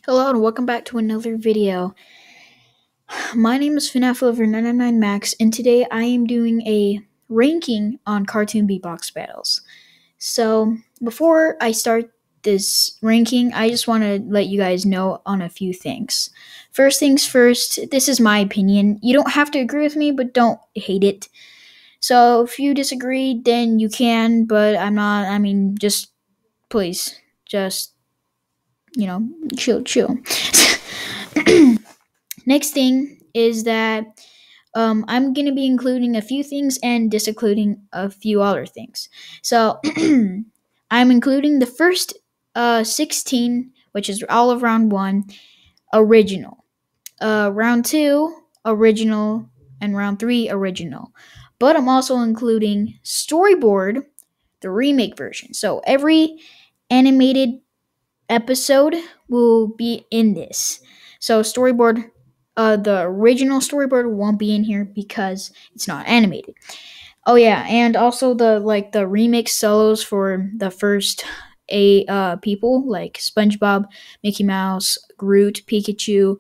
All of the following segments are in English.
Hello and welcome back to another video. My name is FNAF99 Max, and today I am doing a ranking on cartoon beatbox battles. So before I start this ranking, I just want to let you guys know on a few things. First things first, this is my opinion. You don't have to agree with me, but don't hate it. So if you disagree, then you can, but I'm not. Just please, just you know, chill. Next thing is that I'm going to be including a few things and disincluding a few other things. So I'm including the first 16, which is all of round 1, original. Round 2, original. And round 3, original. But I'm also including storyboard, the remake version. So every animated episode will be in this. So storyboard, the original storyboard won't be in here because it's not animated. Oh yeah, and also the remix solos for the first people like SpongeBob, Mickey Mouse, Groot, Pikachu,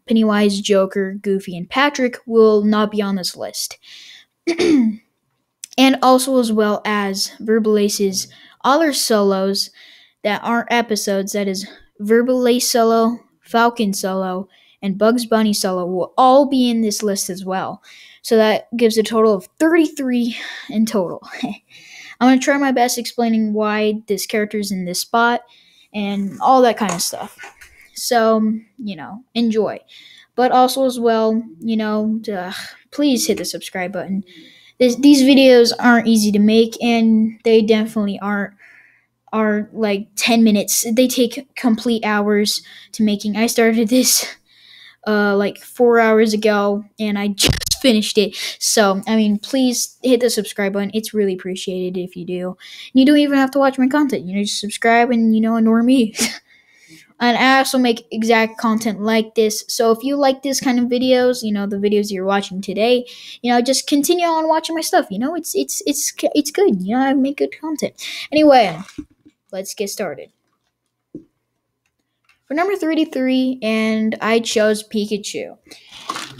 Pennywise, Joker, Goofy, and Patrick will not be on this list. And also as well as Verbalace's other solos that aren't episodes, that is Verbalace solo, Falcon solo, and Bugs Bunny solo will all be in this list as well. So that gives a total of 33 in total. I'm going to try my best explaining why this character is in this spot and all that kind of stuff. So, enjoy. But also as well, please hit the subscribe button. These videos aren't easy to make, and they definitely are like 10 minutes. They take complete hours to making. I started this like 4 hours ago, and I just finished it. So, please hit the subscribe button. It's really appreciated if you do. And you don't even have to watch my content. Just subscribe and, ignore me. And I also make exact content like this. So if you like this kind of videos, the videos you're watching today, just continue on watching my stuff. It's good. I make good content. Anyway, let's get started. For number 33, and I chose Pikachu.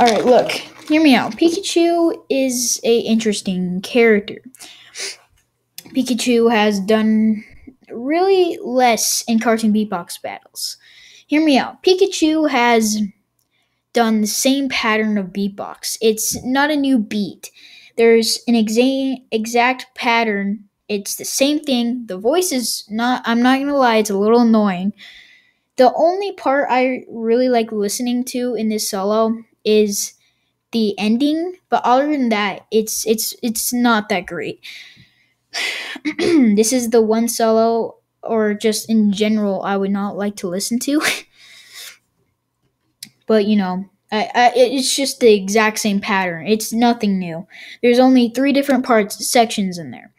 Alright, look, hear me out. Pikachu is a interesting character. Pikachu has done really less in cartoon beatbox battles. Hear me out. Pikachu has done the same pattern of beatbox. It's not a new beat. There's an exact pattern. It's the same thing. The voice is not, I'm not gonna lie, it's a little annoying. The only part I really like listening to in this solo is the ending, but other than that, it's not that great. This is the one solo, or just in general, I would not like to listen to. But it's just the exact same pattern. It's nothing new. There's only 3 different sections in there.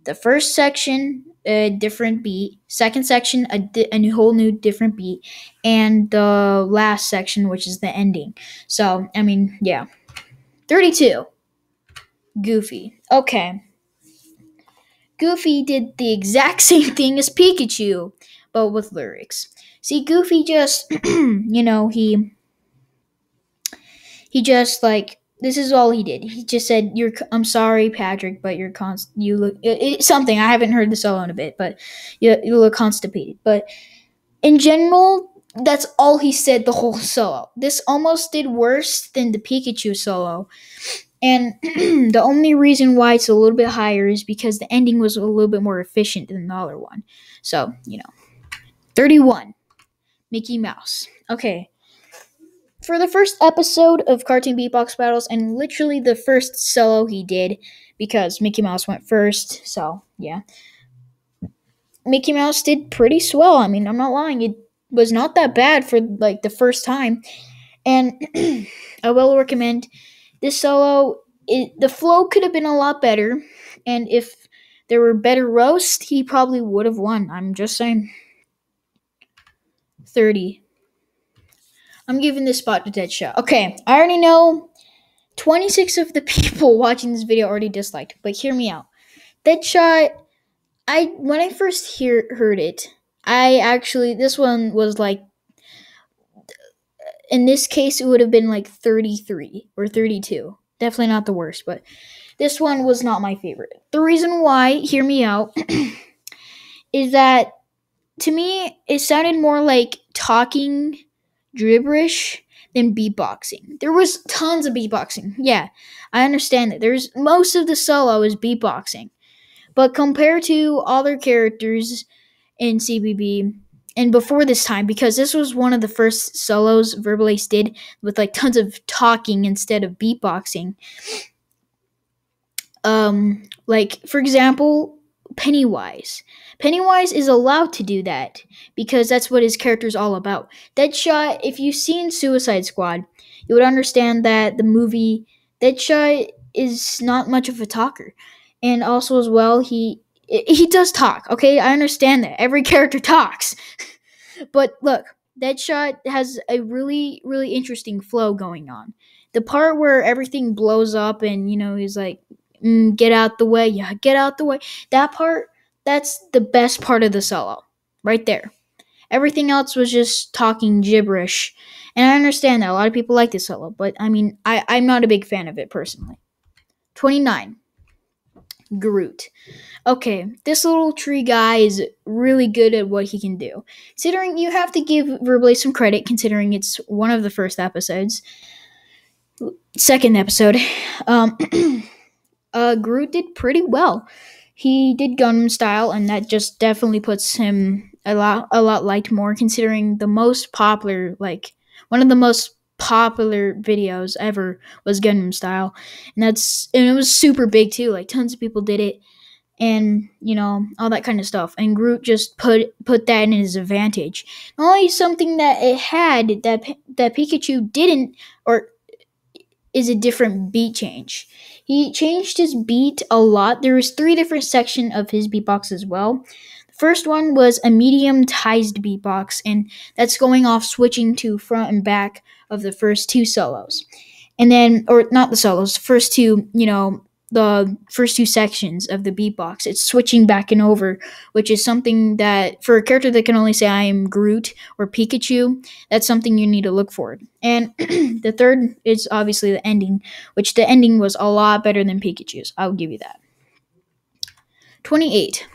The first section, a different beat. Second section, a whole new different beat. And the last section, which is the ending. So, yeah. 32. Goofy. Okay. Goofy did the exact same thing as Pikachu, but with lyrics. See, Goofy just, he just this is all he did. He just said, I'm sorry, Patrick, but you look something. I haven't heard the solo in a bit, but you look constipated. But in general, that's all he said the whole solo. This almost did worse than the Pikachu solo. And the only reason why it's a little bit higher is because the ending was a little bit more efficient than the other one. So, 31. Mickey Mouse. Okay. For the first episode of Cartoon Beatbox Battles, and literally the first solo he did, because Mickey Mouse went first, so, yeah. Mickey Mouse did pretty swell. I'm not lying. It was not that bad for, the first time. And I will recommend this solo. The flow could have been a lot better, and if there were better roasts, he probably would have won. I'm just saying. 30. I'm giving this spot to Deadshot. Okay, I already know 26 of the people watching this video already disliked, but hear me out. Deadshot, when I first heard it, this one was in this case, it would have been like 33 or 32. Definitely not the worst, but this one was not my favorite. The reason why, hear me out, is that to me, it sounded more like talking gibberish than beatboxing. There was tons of beatboxing. Yeah, I understand that. There's most of the solo is beatboxing. But compared to other characters in CBB and before this time, because this was one of the first solos Verbalace did with like tons of talking instead of beatboxing. Like for example, Pennywise. Pennywise is allowed to do that because that's what his character is all about. Deadshot, if you've seen Suicide Squad, you would understand that the movie Deadshot is not much of a talker. And also as well, he does talk, okay? I understand that. Every character talks. But look, Deadshot has a really, really interesting flow going on. The part where everything blows up and, he's like, get out the way, yeah, get out the way. That part, that's the best part of the solo, right there. Everything else was just talking gibberish. And I understand that a lot of people like this solo, but I mean, I'm not a big fan of it personally. 29. Groot. Okay, this little tree guy is really good at what he can do. Considering you have to give Verbally some credit, considering it's one of the first episodes. Second episode. Groot did pretty well. He did Gundam style, and that just definitely puts him a lot liked more, considering the most popular, like one of the most popular videos ever was Gundam style, and it was super big too. Like tons of people did it, and all that kind of stuff. And Groot just put that in his advantage. Not only something that it had that Pikachu didn't, or is a different beat change. He changed his beat a lot. There was 3 different sections of his beatbox as well. The first one was a medium-tized beatbox, and that's going off switching to front and back of the first 2 solos. And then, or not the solos, first 2, the first 2 sections of the beatbox. It's switching back and over, which is something that, for a character that can only say I am Groot or Pikachu, that's something you need to look for. And the third is obviously the ending, which the ending was a lot better than Pikachu's. I'll give you that. 28.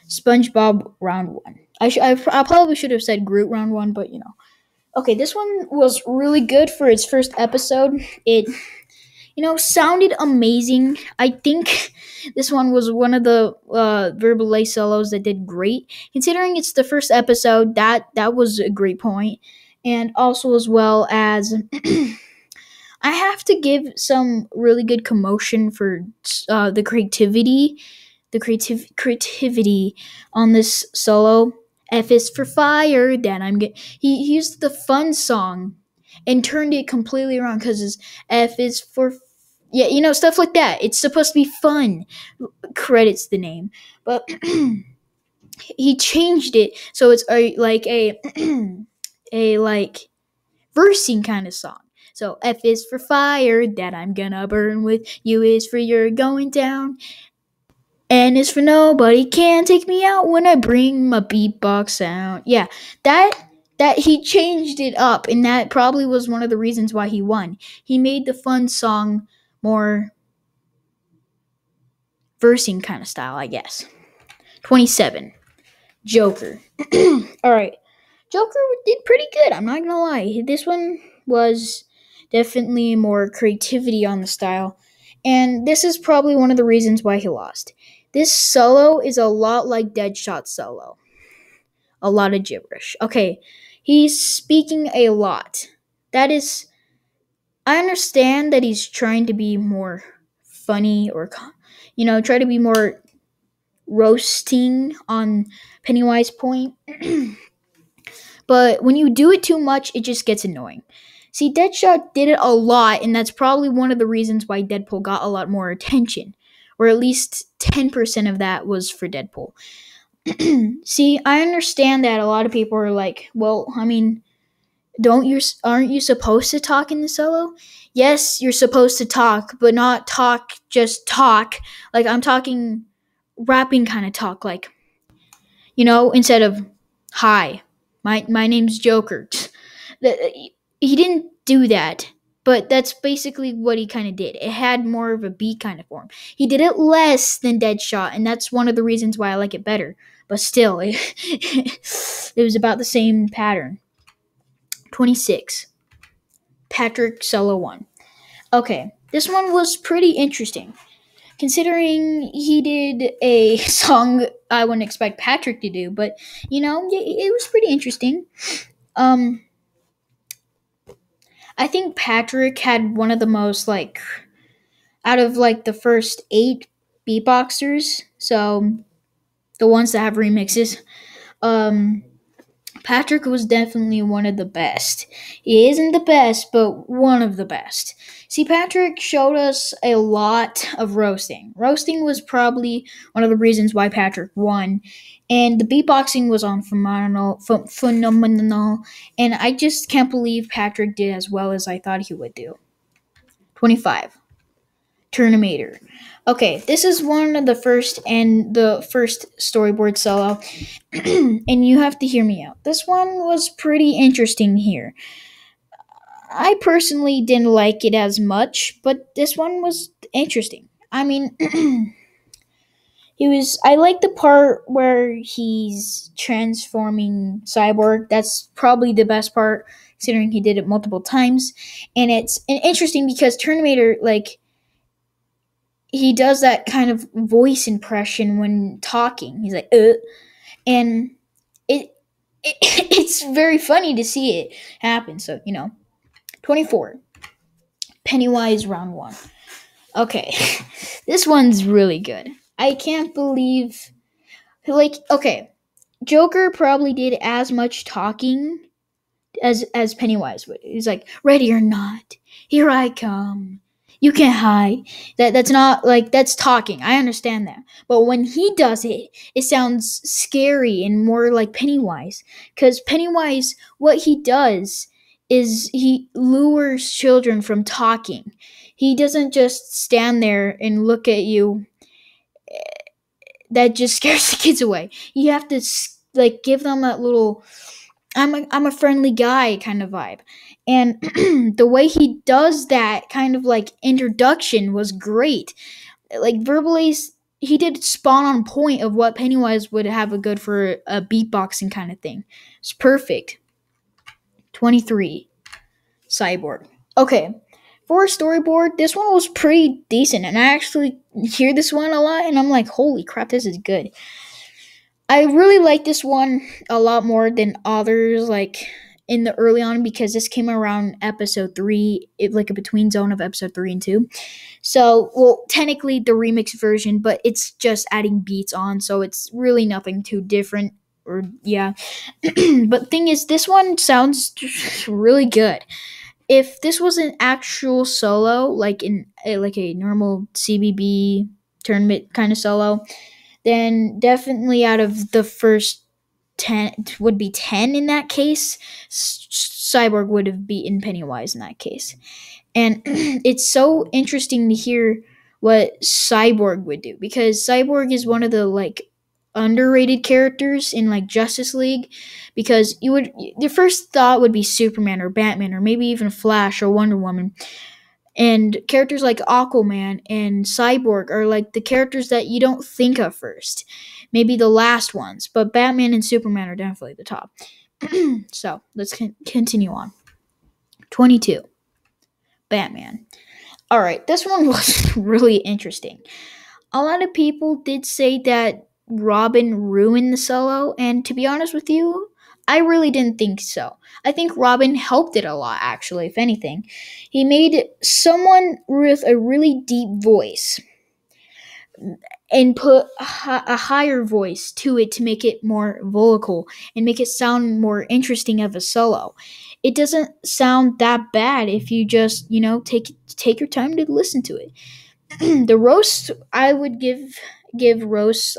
SpongeBob round 1. I probably should have said Groot round 1, but Okay, this one was really good for its first episode. It sounded amazing. I think this one was one of the Verbal solos that did great. Considering it's the first episode, that was a great point. And also as well as I have to give some really good commotion for the creativity on this solo. F is for fire, then he used the fun song and turned it completely around because his F is for stuff like that. It's supposed to be fun. Credits the name, but he changed it so it's a like versing kind of song. So F is for fire, that I'm gonna burn with. U is for you're going down. N is for nobody can take me out when I bring my beatbox out. Yeah, that he changed it up, and that probably was one of the reasons why he won. He made the fun song more versing kind of style, I guess. 27. Joker. Alright. Joker did pretty good, I'm not gonna lie. This one was definitely more creativity on the style. And this is probably one of the reasons why he lost. This solo is a lot like Deadshot solo. A lot of gibberish. Okay, he's speaking a lot. That is, I understand that he's trying to be more funny or, try to be more roasting on Pennywise point. But when you do it too much, it just gets annoying. See, Deadshot did it a lot, and that's probably one of the reasons why Deadpool got a lot more attention. Or at least 10% of that was for Deadpool. See, I understand that a lot of people are like, well, I mean, aren't you supposed to talk in the solo? Yes, you're supposed to talk, but not talk, just talk. Like, I'm talking rapping kind of talk, like, instead of, hi, my name's Joker. he didn't do that, but that's basically what he kind of did. It had more of a beat kind of form. He did it less than Deadshot, and that's one of the reasons why I like it better. But still, it was about the same pattern. 26. Patrick Solo 1. Okay, this one was pretty interesting. Considering he did a song I wouldn't expect Patrick to do, but it was pretty interesting. Um, I think Patrick had one of the most out of the first 8 beatboxers, so the ones that have remixes. Um, Patrick was definitely one of the best. He isn't the best, but one of the best. See, Patrick showed us a lot of roasting. Roasting was probably one of the reasons why Patrick won. And the beatboxing was on phenomenal. And I just can't believe Patrick did as well as I thought he would do. 25. Terminator. Okay, this is one of the first storyboard solo, and you have to hear me out. This one was pretty interesting here. I personally didn't like it as much, but this one was interesting. I mean, I like the part where he's transforming Cyborg. That's probably the best part, considering he did it multiple times. And it's interesting because Terminator, he does that kind of voice impression when talking. He's like, and it's very funny to see it happen. So 24. Pennywise round 1. Okay, this one's really good. I can't believe, okay, Joker probably did as much talking as Pennywise would. He's like, ready or not, here I come. You can't hide. That's not that's talking. I understand that. But when he does it, it sounds scary and more like Pennywise. Because Pennywise, what he does is he lures children from talking. He doesn't just stand there and look at you. That just scares the kids away. You have to give them that little I'm a friendly guy kind of vibe. And the way he does that kind of introduction was great. Verbally, he did spawn on point of what Pennywise would have a good for a beatboxing kind of thing. It's perfect. 23. Cyborg. Okay. For a storyboard, this one was pretty decent, and I actually hear this one a lot, and I'm like, holy crap, this is good. I really like this one a lot more than others, in the early on, because this came around episode 3, a between zone of episode 3 and 2. So, well, technically the remix version, but it's just adding beats on, so it's really nothing too different. Or yeah, but thing is, this one sounds really good. If this was an actual solo, in a normal CBB tournament kind of solo, then definitely out of the first 10 would be 10 in that case. Cyborg would have beaten Pennywise in that case. And it's so interesting to hear what Cyborg would do, because Cyborg is one of the underrated characters in Justice League, because your first thought would be Superman or Batman or maybe even Flash or Wonder Woman. And characters like Aquaman and Cyborg are the characters that you don't think of first. Maybe the last ones, but Batman and Superman are definitely the top. So, let's continue on. 22. Batman. Alright, this one was really interesting. A lot of people did say that Robin ruined the solo, and to be honest with you, I really didn't think so. I think Robin helped it a lot, actually, if anything. He made someone with a really deep voice and put a higher voice to it to make it more vocal and make it sound more interesting of a solo. It doesn't sound that bad if you just, take your time to listen to it. The roast, I would give roasts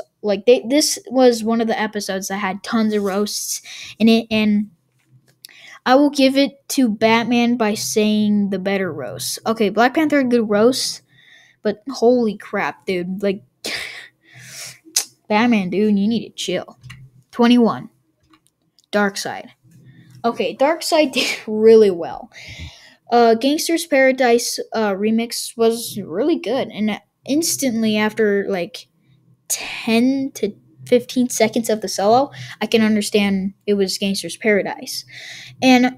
this was one of the episodes that had tons of roasts in it, and I will give it to Batman by saying the better roast. Okay, Black Panther had good roasts, but holy crap, dude, Batman, dude, you need to chill. 21. Dark Side. Okay, Darkseid did really well. Gangster's Paradise remix was really good, and instantly after like 10 to 15 seconds of the solo, I can understand it was Gangster's Paradise. And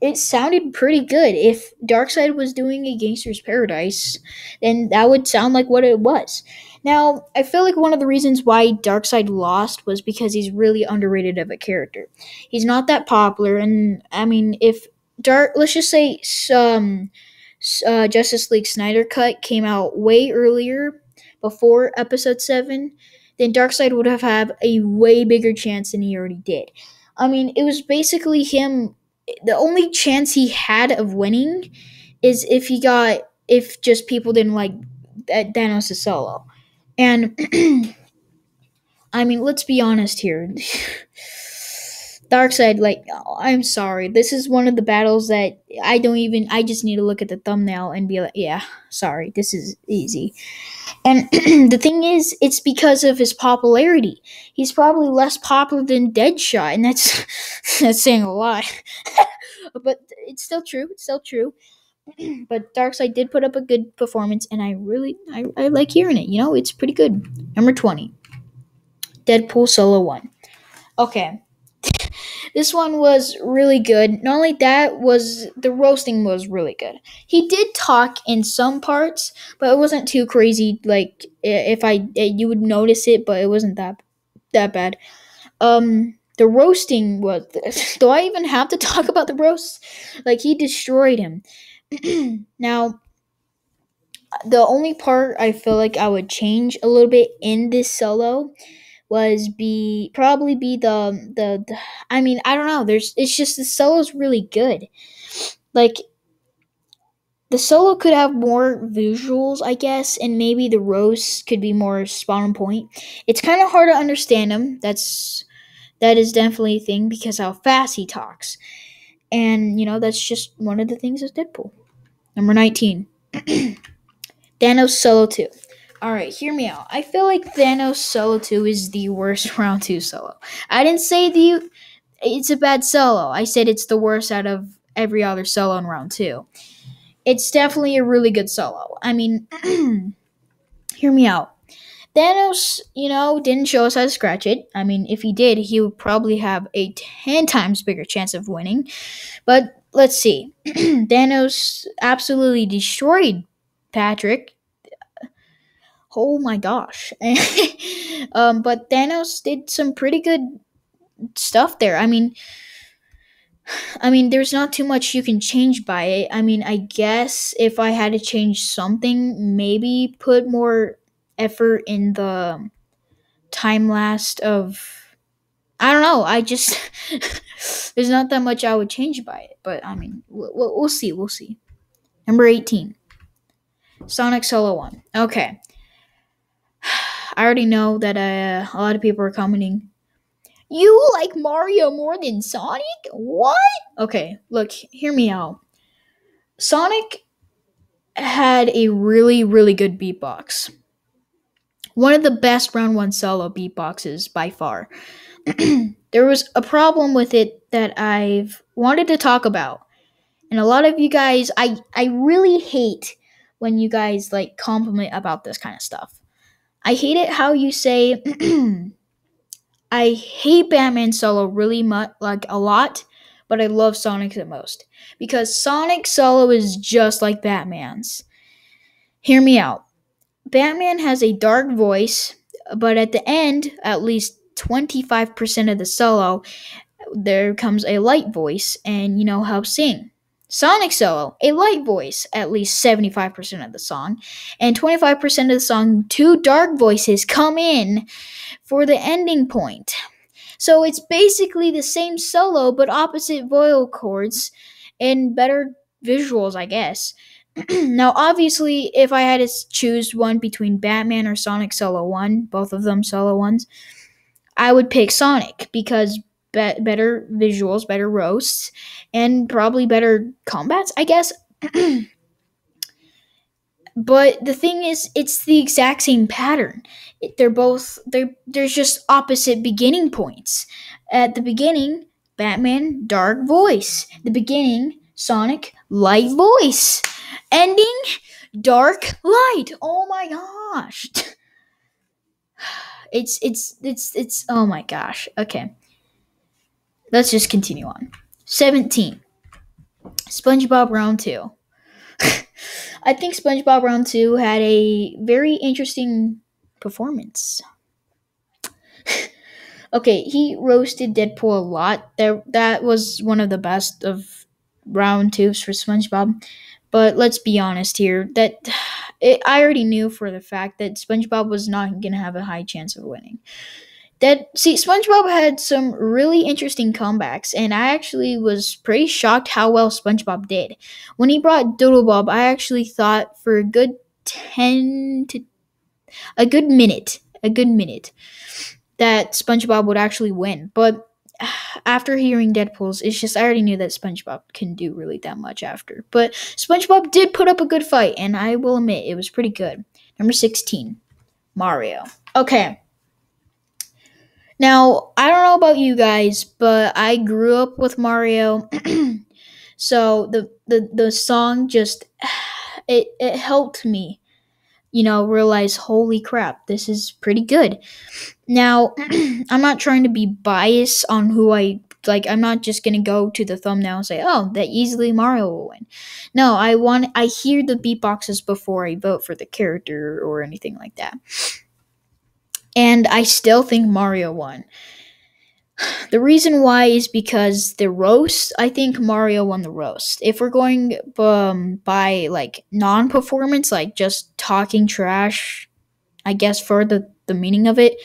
it sounded pretty good. If Darkseid was doing a Gangster's Paradise, then that would sound like what it was. Now, I feel like one of the reasons why Darkseid lost was because he's really underrated of a character. He's not that popular, and I mean, if let's just say some Justice League Snyder Cut came out way earlier before Episode 7, then Darkseid would have had a way bigger chance than he already did. I mean, it was basically him. The only chance he had of winning is if just people didn't like Thanos' solo. And I mean, let's be honest here. Darkseid, like, I'm sorry. This is one of the battles that I just need to look at the thumbnail and be like, yeah, sorry, this is easy. And the thing is, it's because of his popularity. He's probably less popular than Deadshot, and that's that's saying a lot. But it's still true. It's still true. But Darkseid did put up a good performance, and I like hearing it. You know, it's pretty good. Number 20, Deadpool Solo 1. Okay, this one was really good. Not only that, was the roasting was really good. He did talk in some parts, but it wasn't too crazy. Like if you would notice it, but it wasn't that bad. The roasting was. Do I even have to talk about the roast? Like he destroyed him. Now, the only part I feel like I would change a little bit in this solo was probably be the I mean, I don't know. It's just the solo's really good. Like the solo could have more visuals, I guess, and maybe the roast could be more spot on point. It's kind of hard to understand him. That is definitely a thing because how fast he talks. And you know, that's just one of the things of Deadpool. Number 19. Thanos Solo 2. Alright, hear me out. I feel like Thanos Solo 2 is the worst round 2 solo. I didn't say it's a bad solo. I said it's the worst out of every other solo in round 2. It's definitely a really good solo. I mean, hear me out. Thanos, didn't show us how to scratch it. I mean, if he did, he would probably have a 10 times bigger chance of winning. But let's see. Thanos absolutely destroyed Patrick. Oh my gosh. But Thanos did some pretty good stuff there. I mean, there's not too much you can change by it. I mean, I guess if I had to change something, maybe put more effort in the time last of. I don't know. I just there's not that much I would change by it. But I mean, we'll see. We'll see. Number 18, Sonic Solo 1. Okay. I already know that a lot of people are commenting. You like Mario more than Sonic? What? Okay, look, hear me out. Sonic had a really, really good beatbox. One of the best round 1 solo beatboxes by far. There was a problem with it that I've wanted to talk about. And a lot of you guys, I really hate when you guys like compliment about this kind of stuff. I hate it how you say I hate Batman Solo really much, like a lot, but I love Sonic the most because Sonic Solo is just like Batman's. Hear me out. Batman has a dark voice, but at the end, at least 25% of the solo, there comes a light voice and helps sing. Sonic Solo, a light voice, at least 75% of the song, and 25% of the song, two dark voices come in for the ending point. So it's basically the same solo, but opposite vocal cords and better visuals, I guess. Now, obviously, if I had to choose one between Batman or Sonic Solo 1, both of them solo ones, I would pick Sonic because better visuals, better roasts, and probably better combats, I guess. But the thing is, it's the exact same pattern. There's just opposite beginning points. At the beginning, Batman, dark voice. The beginning, Sonic, light voice. Ending, dark light. Oh my gosh. It's oh my gosh. Okay. Let's just continue on. 17. SpongeBob Round 2. I think SpongeBob Round 2 had a very interesting performance. Okay, he roasted Deadpool a lot. That was one of the best of round twos for SpongeBob. But let's be honest here. I already knew for the fact that SpongeBob was not gonna have a high chance of winning. SpongeBob had some really interesting comebacks, and I actually was pretty shocked how well SpongeBob did. When he brought Doodlebob, I actually thought for a good 10 to a good minute that SpongeBob would actually win. But after hearing Deadpool's, it's just I already knew that SpongeBob can do really that much after. But SpongeBob did put up a good fight, and I will admit it was pretty good. Number 16, Mario. Okay. Now, I don't know about you guys, but I grew up with Mario. So the song just it helped me, realize holy crap, this is pretty good. Now, I'm not trying to be biased on who I like. I'm not just gonna go to the thumbnail and say, "Oh, that easily Mario will win." No, I hear the beatboxes before I vote for the character or anything like that. And I still think Mario won. The reason why is because the roast, I think Mario won the roast. If we're going by like non-performance, like just talking trash, I guess for the meaning of it,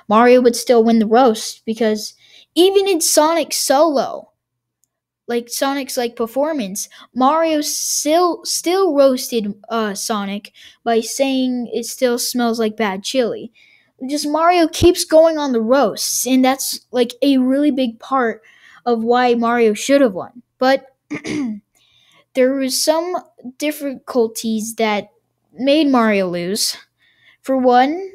Mario would still win the roast because even in Sonic Solo, like Sonic's like performance, Mario still roasted Sonic by saying it still smells like bad chili. Just Mario keeps going on the roasts, and that's like a really big part of why Mario should have won. But there was some difficulties that made Mario lose. For one,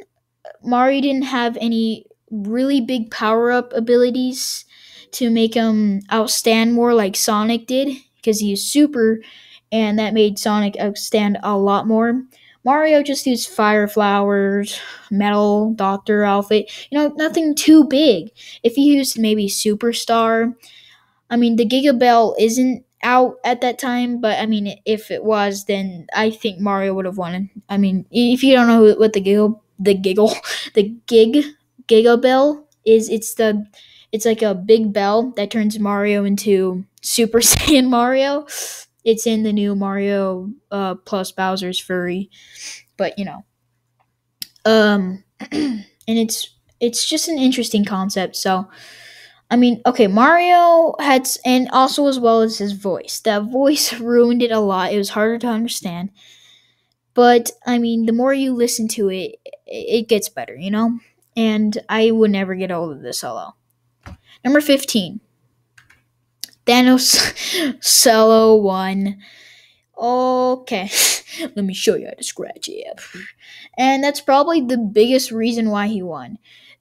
Mario didn't have any really big power up abilities to make him outstand more like Sonic did because he was super, and that made Sonic outstand a lot more. Mario just used fire flowers, metal, doctor outfit, nothing too big. If he used maybe superstar, I mean, the Giga Bell isn't out at that time, but I mean, if it was, then I think Mario would have won. I mean, if you don't know what the Giga Bell is, it's like a big bell that turns Mario into Super Saiyan Mario. It's in the new Mario plus Bowser's Fury, but and it's just an interesting concept. So I mean, okay, Mario and also as well as his voice. That voice ruined it a lot. It was harder to understand. But, I mean, the more you listen to it, it gets better, And I would never get old of this solo. Number 15. Thanos Solo 1. Okay, let me show you how to scratch it. And that's probably the biggest reason why he won.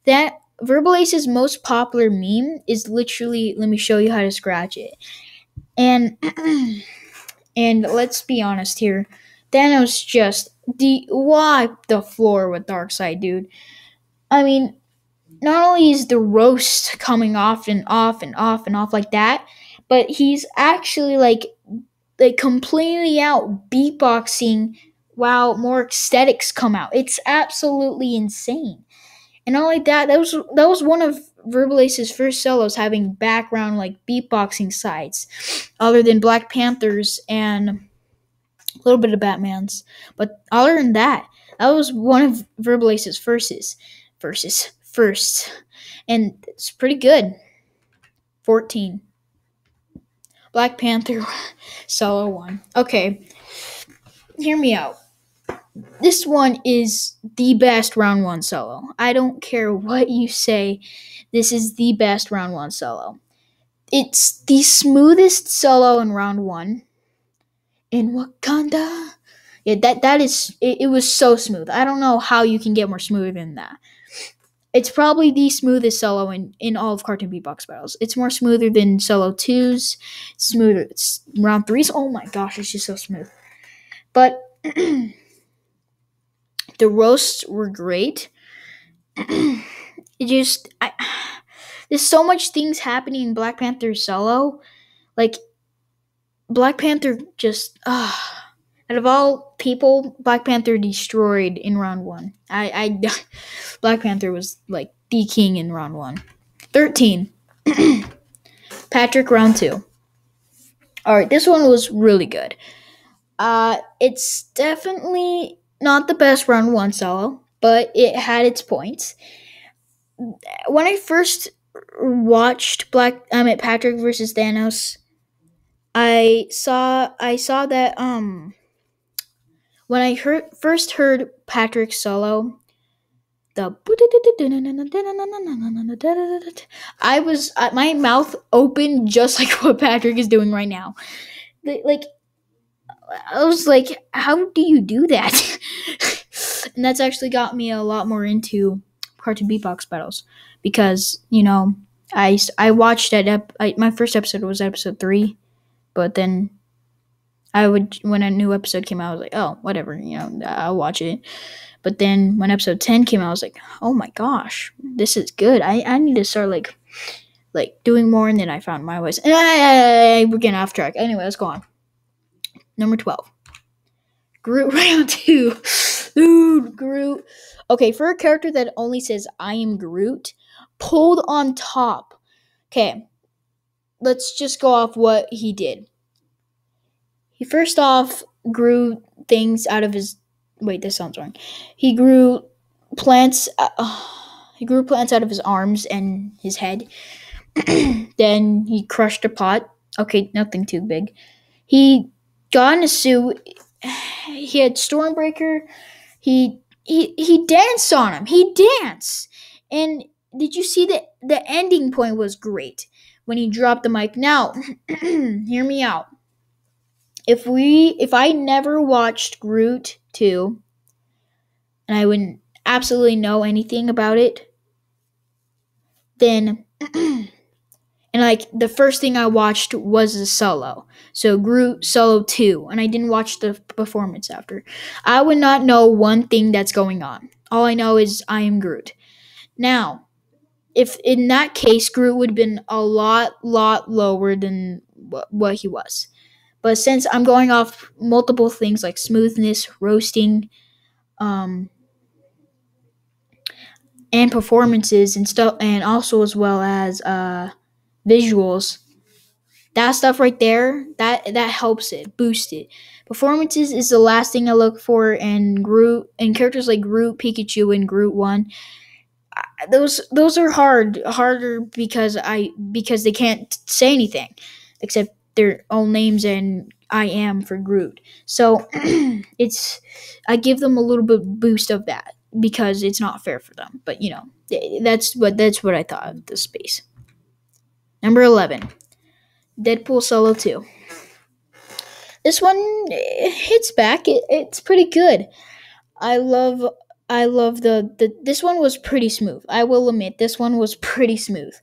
That Verbal Ace's most popular meme is literally, let me show you how to scratch it. And and let's be honest here, Thanos just wiped the floor with Darkseid, dude. I mean, not only is the roast coming off and off and off and off like that, but he's actually like completely out beatboxing while more aesthetics come out. It's absolutely insane. And not like that, that was one of Verbal Ace's first solos having background like beatboxing sides, other than Black Panther's and a little bit of Batman's. But other than that, that was one of Verbal Ace's firsts. And it's pretty good. 14. Black Panther Solo 1. Okay, hear me out. This one is the best round 1 solo. I don't care what you say. This is the best round 1 solo. It's the smoothest solo in round 1. In Wakanda. Yeah, that is it was so smooth. I don't know how you can get more smooth than that. It's probably the smoothest solo in all of Cartoon Beatbox battles. It's more smoother than Solo 2's. Smoother. It's round 3's. Oh my gosh, it's just so smooth. But the roasts were great. There's so much things happening in Black Panther solo. Like, Black Panther just out of all people, Black Panther destroyed in round one. Black Panther was like the king in round one. 13. Patrick round two. Alright, this one was really good. It's definitely not the best round one solo, but it had its points. When I first watched Patrick versus Thanos, I saw that when I first heard Patrick solo, the my mouth opened just like what Patrick is doing right now. Like, I was like, how do you do that? And that's actually got me a lot more into Cartoon Beatbox battles because I watched my first episode was episode 3, but then when a new episode came out, I was like, oh, whatever, I'll watch it. But then when episode 10 came out, I was like, oh my gosh, this is good. I need to start like doing more, and then I found my ways. And we're getting off track. Anyway, let's go on. Number 12. Groot round 2. Dude, Groot. Okay, for a character that only says I am Groot, pulled on top. Okay, let's just go off what he did. He first off grew things out of his. Wait, this sounds wrong. He grew plants. He grew plants out of his arms and his head. Then he crushed a pot. Okay, nothing too big. He got in a suit. He had Stormbreaker. He danced on him. He danced. And did you see that the ending point was great when he dropped the mic? Now, hear me out. If I never watched Groot 2 and I wouldn't absolutely know anything about it, then and like the first thing I watched was the solo. So Groot Solo 2, and I didn't watch the performance after. I would not know one thing that's going on. All I know is I am Groot. Now, if in that case Groot would have been a lot lower than what he was. But since I'm going off multiple things like smoothness, roasting, and performances and stuff, and also as well as visuals, that stuff right there, that helps it, boost it. Performances is the last thing I look for, and Groot and characters like Groot, Pikachu, and Groot 1. Those are harder because they can't say anything except their own names and I am for Groot. So I give them a little bit boost of that because it's not fair for them. But that's what I thought of the space. Number 11, Deadpool Solo 2. This one hits back. It's pretty good. I love the this one was pretty smooth. I will admit this one was pretty smooth.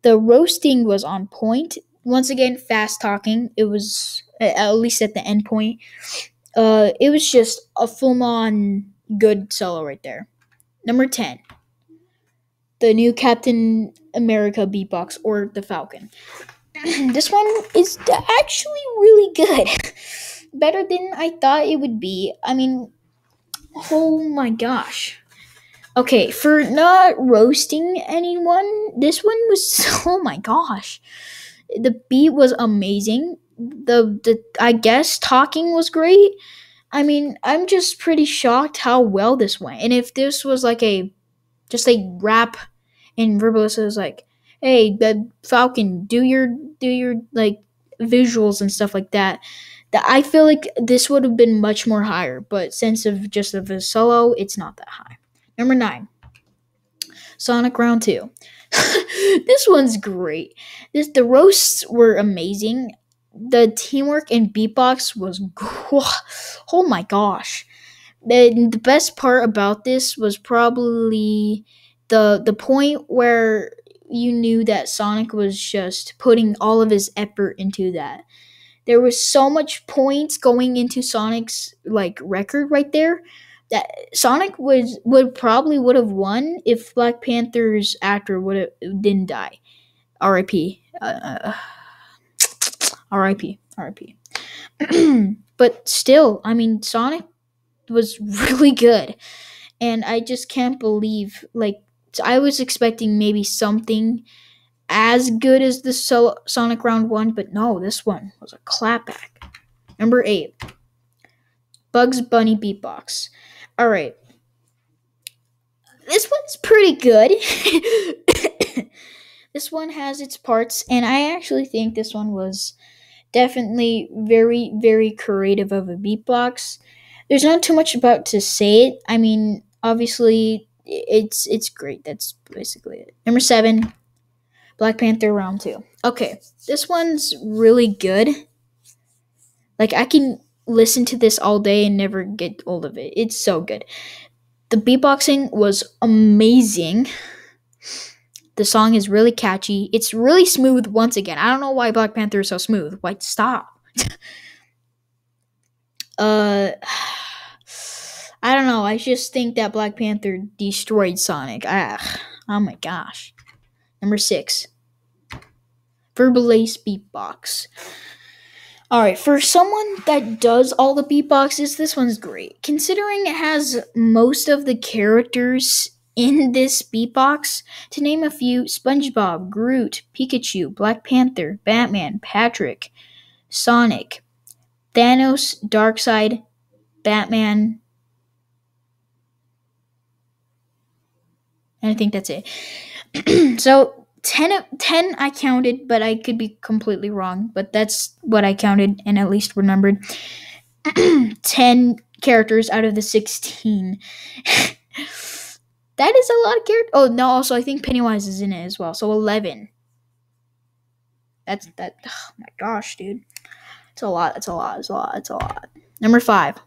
The roasting was on point. Once again, fast talking. It was at least at the end point. It was just a full-on good solo right there. Number 10, the new Captain America beatbox or the Falcon. This one is actually really good. Better than I thought it would be. I mean, oh my gosh. Okay, for not roasting anyone, this one was, oh my gosh. The beat was amazing. The I guess talking was great. I mean, I'm just pretty shocked how well this went. And if this was like just a rap and Verbalist was like, hey, the Falcon, do your like visuals and stuff like that. I feel like this would have been much more higher, but since of a solo, it's not that high. Number 9, Sonic Round 2. This one's great. The roasts were amazing. The teamwork and beatbox was oh my gosh. the best part about this was probably the point where you knew that Sonic was just putting all of his effort into that. There was so much points going into Sonic's like record right there that Sonic would have won if Black Panther's actor would have didn't die. R.I.P. R.I.P. R.I.P. But still, I mean, Sonic was really good, and I just can't believe like I was expecting maybe something as good as the Sonic Round 1, but no, this one was a clapback. Number 8, Bugs Bunny Beatbox. All right, this one's pretty good. This one has its parts, and I actually think this one was definitely very, very creative of a beatbox. There's not too much about to say it. I mean, obviously, it's great. That's basically it. Number 7, Black Panther Round 2. Okay, this one's really good. Like, I can listen to this all day and never get old of it. It's so good. The beatboxing was amazing. The song is really catchy. It's really smooth once again. I don't know why Black Panther is so smooth. Like, stop. I don't know. I just think that Black Panther destroyed Sonic. Oh my gosh. Number 6, Verbalace Beatbox. Alright, for someone that does all the beatboxes, this one's great. Considering it has most of the characters in this beatbox, to name a few: SpongeBob, Groot, Pikachu, Black Panther, Batman, Patrick, Sonic, Thanos, Darkseid, Batman, and I think that's it. So 10 I counted, but I could be completely wrong, but that's what I counted and at least remembered. 10 characters out of the 16. That is a lot of characters. Oh no, also I think Pennywise is in it as well, so 11. That's that. Oh my gosh, dude. It's a lot. It's a lot. It's a lot. It's a lot. Number 5,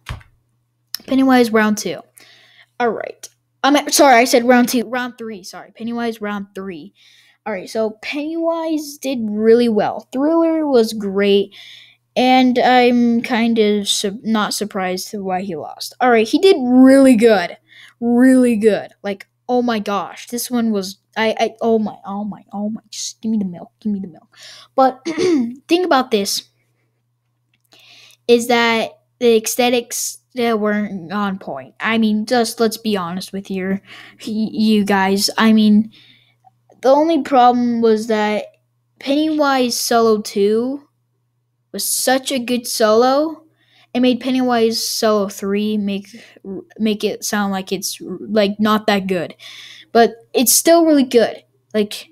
Pennywise Round 2. All right. Sorry, I said Round 2. Round 3. Sorry, Pennywise Round 3. All right. So Pennywise did really well. Thriller was great, and I'm kind of not surprised why he lost. All right, he did really good. Really good. Like, oh my gosh, this one was oh my, just give me the milk. But think about this, is that the aesthetics that weren't on point. I mean, just let's be honest with you guys. I mean, the only problem was that Pennywise Solo 2 was such a good solo. It made Pennywise Solo 3 make it sound like it's like not that good. But it's still really good. Like,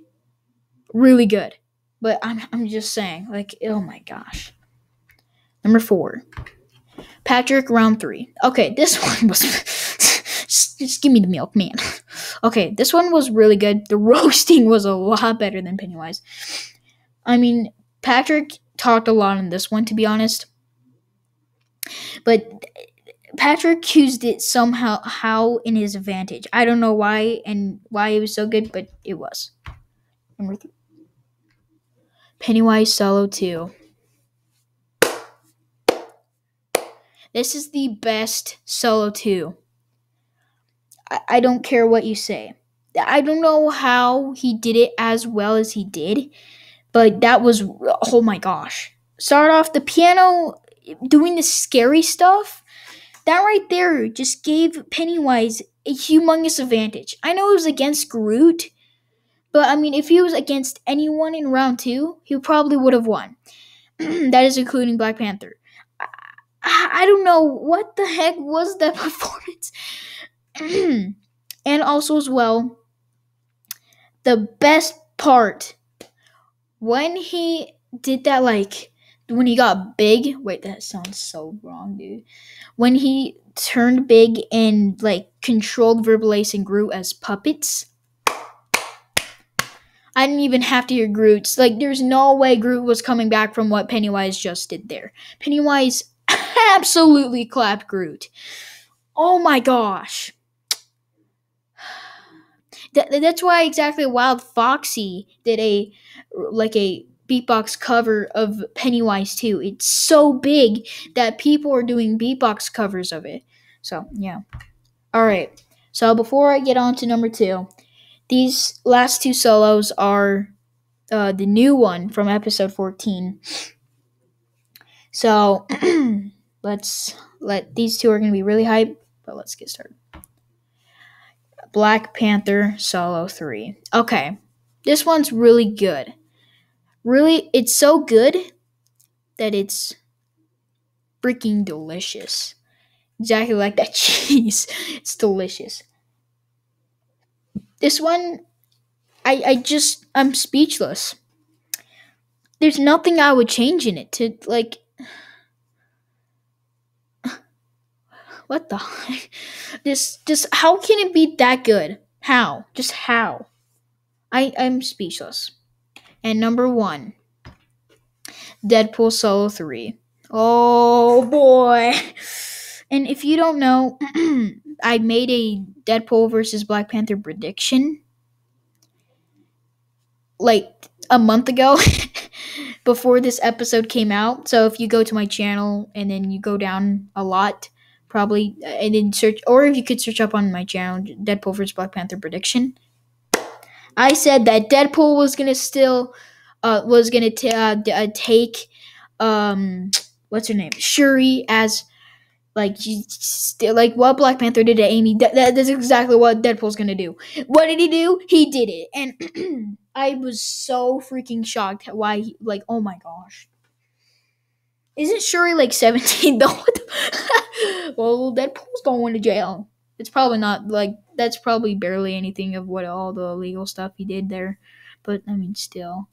really good. But I'm just saying, like, oh my gosh. Number 4, Patrick Round 3. Okay, this one was just give me the milk, man. Okay, this one was really good. The roasting was a lot better than Pennywise. I mean, Patrick talked a lot in this one, to be honest. But Patrick used it somehow in his advantage. I don't know why and why it was so good, but it was. Number 3, Pennywise Solo 2. This is the best Solo 2. I don't care what you say. I don't know how he did it as well as he did, but that was, oh my gosh. Start off the piano doing the scary stuff. That right there just gave Pennywise a humongous advantage. I know it was against Groot, but I mean, if he was against anyone in round 2, he probably would have won. That is including Black Panther. I don't know what the heck was that performance. And also as well, the best part, when he did that, like, when he got big. Wait, that sounds so wrong, dude. When he turned big and, like, controlled Verbalace and Groot as puppets. I didn't even have to hear Groot's. Like, there's no way Groot was coming back from what Pennywise just did there. Pennywise absolutely clapped Groot. Oh my gosh. That's why exactly Wild Foxy did a beatbox cover of Pennywise too. It's so big that people are doing beatbox covers of it. So yeah. All right. So before I get on to number two, these last two solos are the new one from episode 14. So let's let these two are going to be really hype, but let's get started. Black Panther Solo 3. Okay. This one's really good. Really, it's so good that it's freaking delicious. Exactly like that cheese. It's delicious. This one, I'm speechless. There's nothing I would change in it to, like, what the heck? Just, how can it be that good? How? Just how? I'm speechless. And number one, Deadpool Solo 3. Oh boy. And if you don't know, I made a Deadpool versus Black Panther prediction like a month ago before this episode came out. So if you go to my channel and then you go down a lot, probably, and then search, or if you could search up on my channel, Deadpool versus Black Panther prediction. I said that Deadpool was gonna take what's her name, Shuri, as like like what Black Panther did to Amy. That's exactly what Deadpool's gonna do. What did he do? He did it, and I was so freaking shocked. Why? Like, oh my gosh, isn't Shuri like 17 though? Well, Deadpool's going to jail. It's probably not like that's probably barely anything of what all the illegal stuff he did there, but I mean, still.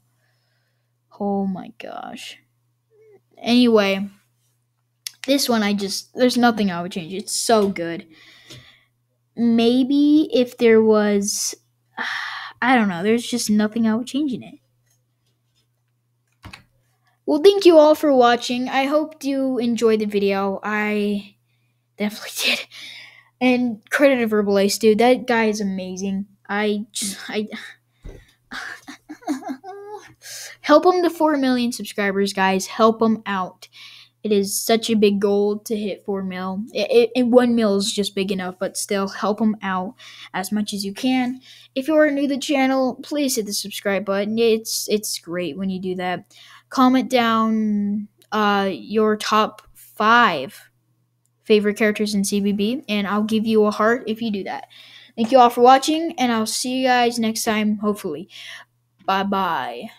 Oh my gosh. Anyway, this one there's nothing I would change. It's so good. Maybe if there was, I don't know, there's just nothing I would change in it. Well, thank you all for watching. I hope you enjoyed the video. I definitely did. And credit to Verbal Ace, dude. That guy is amazing. I help him to 4 million subscribers, guys. Help him out. It is such a big goal to hit 4 mil. 1 mil is just big enough, but still help him out as much as you can. If you are new to the channel, please hit the subscribe button. It's great when you do that. Comment down your top 5 favorite characters in CBB, and I'll give you a heart if you do that. Thank you all for watching, and I'll see you guys next time, hopefully. Bye-bye.